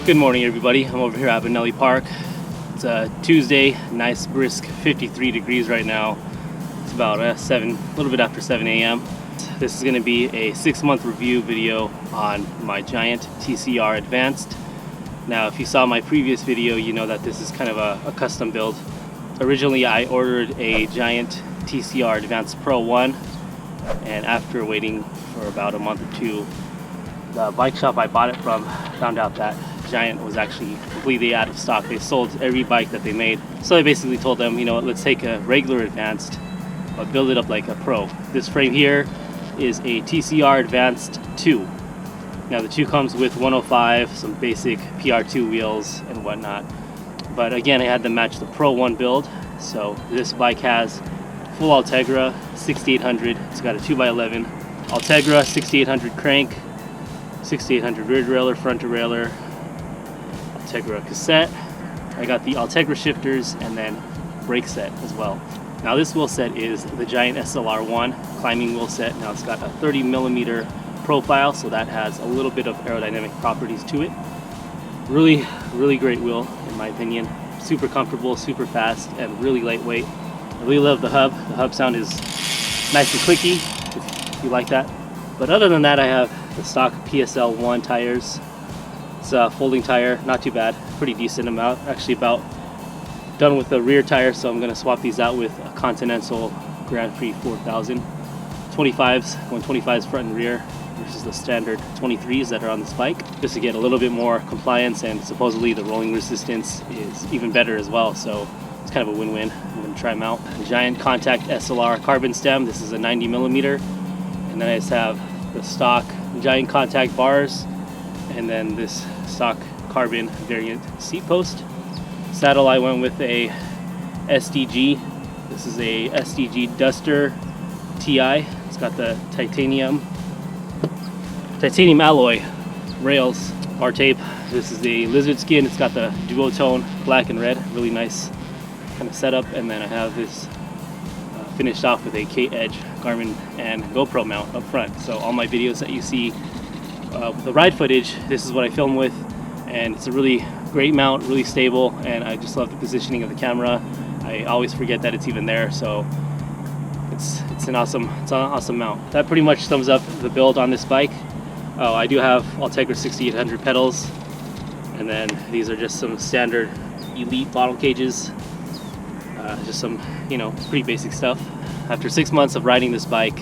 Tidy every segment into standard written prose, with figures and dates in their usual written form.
Good morning, everybody. I'm over here at Benelli Park. It's a Tuesday, nice brisk 53 degrees right now. It's about a little bit after 7 a.m. This is going to be a 6-month review video on my Giant TCR Advanced. Now, if you saw my previous video, you know that this is kind of a custom build. Originally, I ordered a Giant TCR Advanced Pro 1, and after waiting for about a month or two, the bike shop I bought it from found out that Giant was actually completely out of stock. They sold every bike that they made. So I basically told them, you know what, let's take a regular Advanced, but build it up like a Pro. This frame here is a TCR Advanced 2. Now the 2 comes with 105, some basic PR2 wheels and whatnot. But again, I had to match the Pro 1 build. So this bike has full Ultegra 6800. It's got a 2x11 Ultegra 6800 crank, 6800 rear derailleur, front derailleur, Ultegra cassette. I got the Ultegra shifters and then brake set as well. Now this wheel set is the Giant SLR 1 climbing wheel set. Now it's got a 30mm profile, so that has a little bit of aerodynamic properties to it. Really great wheel in my opinion. Super comfortable, super fast, and really lightweight. I really love the hub. The hub sound is nice and clicky, if you like that. But other than that, I have the stock PSL 1 tires. It's a folding tire, not too bad, pretty decent amount. Actually about done with the rear tire, so I'm gonna swap these out with a Continental Grand Prix 4000. 25s, going 25s front and rear versus the standard 23s that are on this bike, just to get a little bit more compliance, and supposedly the rolling resistance is even better as well, so it's kind of a win-win. I'm gonna try them out. Giant Contact SLR carbon stem, this is a 90mm, and then I just have the stock Giant Contact bars, and then this stock carbon variant seat post. Saddle, I went with a SDG. This is a SDG Duster Ti. It's got the titanium alloy rails, bar tape. This is the lizard skin. It's got the duotone black and red, really nice kind of setup. And then I have this finished off with a K-Edge Garmin and GoPro mount up front. So all my videos that you see with the ride footage, this is what I film with, and it's a really great mount, really stable, and I just love the positioning of the camera. I always forget that it's even there, so it's an awesome mount. That pretty much sums up the build on this bike. Oh, I do have Ultegra 6800 pedals, and then these are just some standard Elite bottle cages. Just some, pretty basic stuff. After 6 months of riding this bike,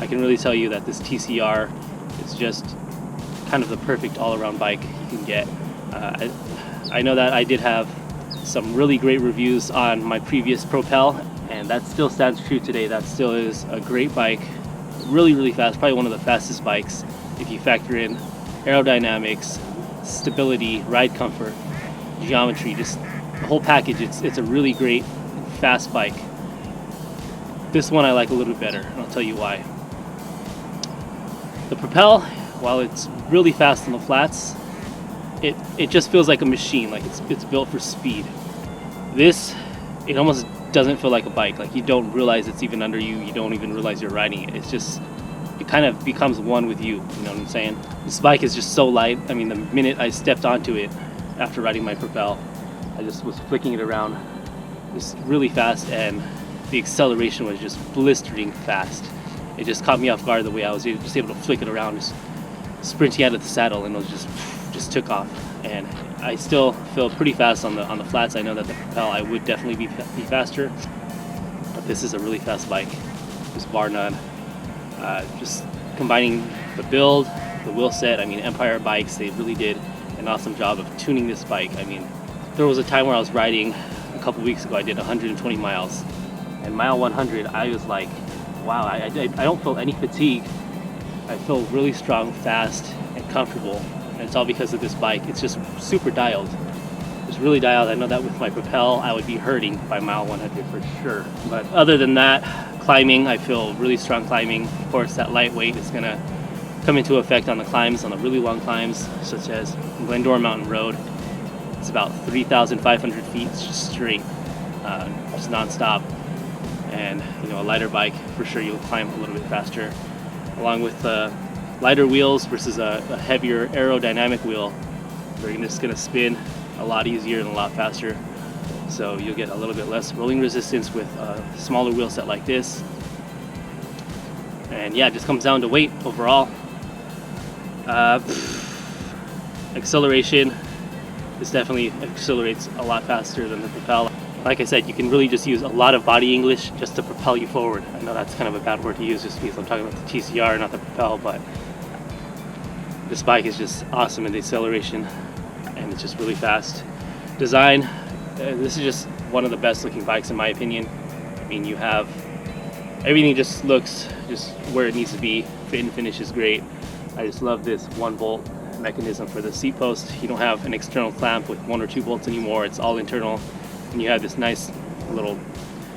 I can really tell you that this TCR is just kind of the perfect all-around bike you can get. I know that I did have some really great reviews on my previous Propel, and that still stands true today. That still is a great bike, really fast, probably one of the fastest bikes if you factor in aerodynamics, stability, ride comfort, geometry, just the whole package. It's a really great fast bike. This one I like a little bit better, and I'll tell you why. The Propel, while it's really fast on the flats, it just feels like a machine, like it's built for speed. This, it almost doesn't feel like a bike. Like you don't realize it's even under you. You don't even realize you're riding it. It kind of becomes one with you. You know what I'm saying? This bike is just so light. I mean, the minute I stepped onto it after riding my Propel, I just was flicking it around. It's really fast, and the acceleration was just blistering fast. It just caught me off guard the way I was just able to flick it around, just sprinting out of the saddle, and it was just took off. And I still feel pretty fast on the flats. I know that the Propel I would definitely be faster, but this is a really fast bike, just bar none. Just combining the build, the wheel set. I mean, Empire Bikes, they really did an awesome job of tuning this bike. I mean, there was a time where I was riding a couple weeks ago. I did 120 miles, and mile 100 I was like, wow, I don't feel any fatigue. I feel really strong, fast, and comfortable, and it's all because of this bike. It's just super dialed. It's really dialed. I know that with my Propel I would be hurting by mile 100 for sure. But other than that, climbing, I feel really strong climbing. Of course, that lightweight is gonna come into effect on the climbs, on the really long climbs, such as Glendora Mountain Road. It's about 3,500 feet just straight, just non-stop. And a lighter bike, for sure you'll climb a little bit faster. Along with lighter wheels versus a heavier aerodynamic wheel, They're just going to spin a lot easier and a lot faster. So you'll get a little bit less rolling resistance with a smaller wheel set like this. And yeah, it just comes down to weight overall. Acceleration, this definitely accelerates a lot faster than the Propel. Like I said, you can really just use a lot of body English just to propel you forward. I know that's kind of a bad word to use just because I'm talking about the TCR, not the Propel, but this bike is just awesome in the acceleration, and it's just really fast. Design, this is just one of the best looking bikes in my opinion. I mean, you have everything just looks just where it needs to be. Fit and finish is great. I just love this 1-bolt mechanism for the seat post. You don't have an external clamp with 1 or 2 bolts anymore. It's all internal, and you have this nice little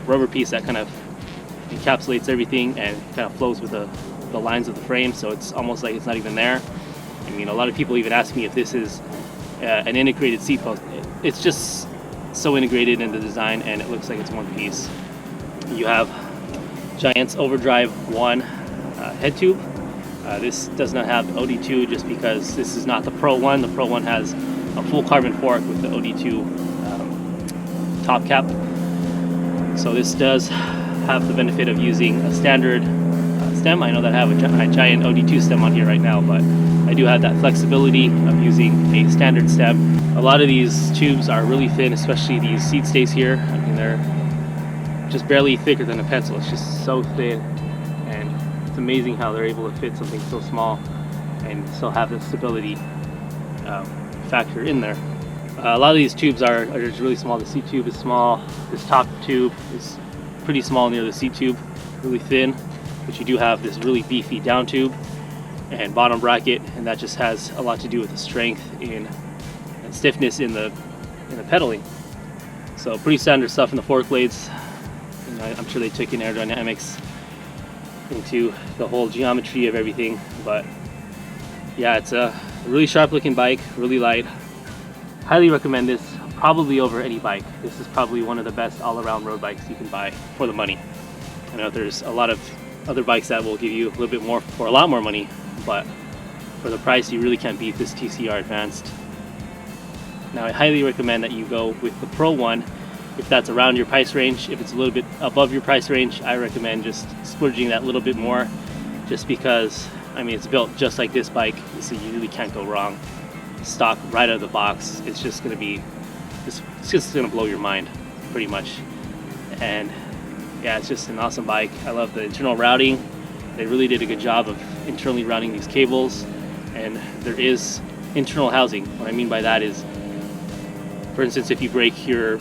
rubber piece that kind of encapsulates everything and kind of flows with the lines of the frame, so it's almost like it's not even there. I mean, a lot of people even ask me if this is an integrated seat post. It's just so integrated in the design, and it looks like it's one piece. You have Giant's Overdrive 1 head tube. This does not have OD2 just because this is not the Pro 1. The Pro 1 has a full carbon fork with the OD2 top cap. So this does have the benefit of using a standard stem. I know that I have a Giant OD2 stem on here right now, but I do have that flexibility of using a standard stem. A lot of these tubes are really thin, especially these seat stays here. I mean, they're just barely thicker than a pencil. It's just so thin, and it's amazing how they're able to fit something so small and still have the stability factor in there. A lot of these tubes are just really small. The seat tube is small. This top tube is pretty small near the seat tube, really thin, but you do have this really beefy down tube and bottom bracket, and that just has a lot to do with the strength and stiffness in the pedaling. So pretty standard stuff in the fork blades. You know, I'm sure they took in aerodynamics into the whole geometry of everything, but yeah, it's a really sharp looking bike, really light. Highly recommend this, probably over any bike. This is probably one of the best all-around road bikes you can buy for the money. I know there's a lot of other bikes that will give you a little bit more for a lot more money, but for the price you really can't beat this TCR Advanced. Now I highly recommend that you go with the Pro 1 if that's around your price range. If it's a little bit above your price range, I recommend just splurging that little bit more, just because I mean it's built just like this bike, so you really can't go wrong. Stock right out of the box, it's just going to be it's just going to blow your mind pretty much. And yeah, it's just an awesome bike. I love the internal routing. They really did a good job of internally routing these cables, and there is internal housing. What I mean by that is, for instance, if you break your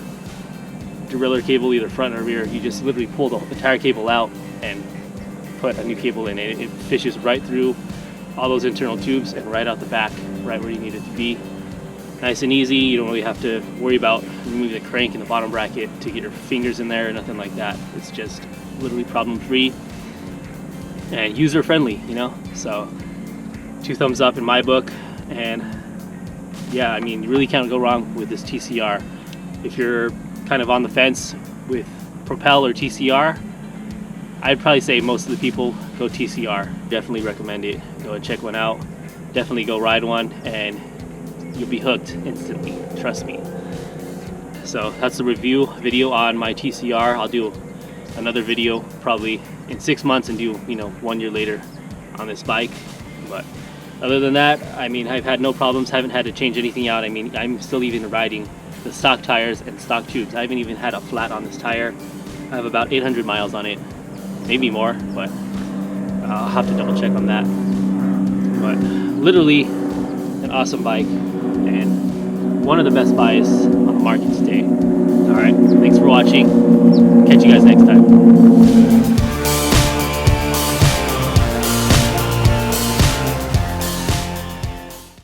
derailleur cable either front or rear, you just literally pull the entire cable out and put a new cable in. It fishes right through all those internal tubes and right out the back, right where you need it to be. Nice and easy. You don't really have to worry about removing the crank in the bottom bracket to get your fingers in there or nothing like that. It's just literally problem free and user friendly, you know. So 2 thumbs up in my book. And yeah, I mean, you really can't go wrong with this TCR. If you're kind of on the fence with Propel or TCR, I'd probably say most of the people go TCR. Definitely recommend it. Go and check one out. Definitely go ride one, and you'll be hooked instantly. Trust me. So that's the review video on my TCR. I'll do another video probably in 6 months and do 1 year later on this bike. But other than that, I mean, I've had no problems. Haven't had to change anything out. I mean, I'm still even riding the stock tires and stock tubes. I haven't even had a flat on this tire. I have about 800 miles on it. Maybe more, but I'll have to double check on that. But literally an awesome bike and one of the best buys on the market today. Alright, thanks for watching. Catch you guys next time.